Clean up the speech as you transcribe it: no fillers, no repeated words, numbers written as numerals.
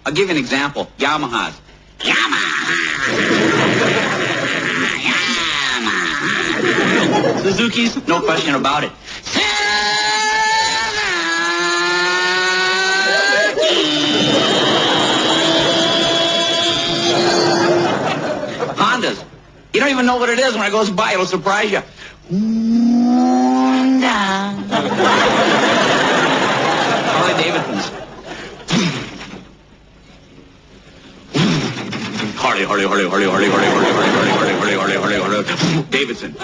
I'll give you an example. Yamahas. Yamaha. Yamaha. Suzuki's, no question about it. Hondas. You don't even know what it is. When it goes by, it'll surprise you. Harley Davidson's. Harley Davidson.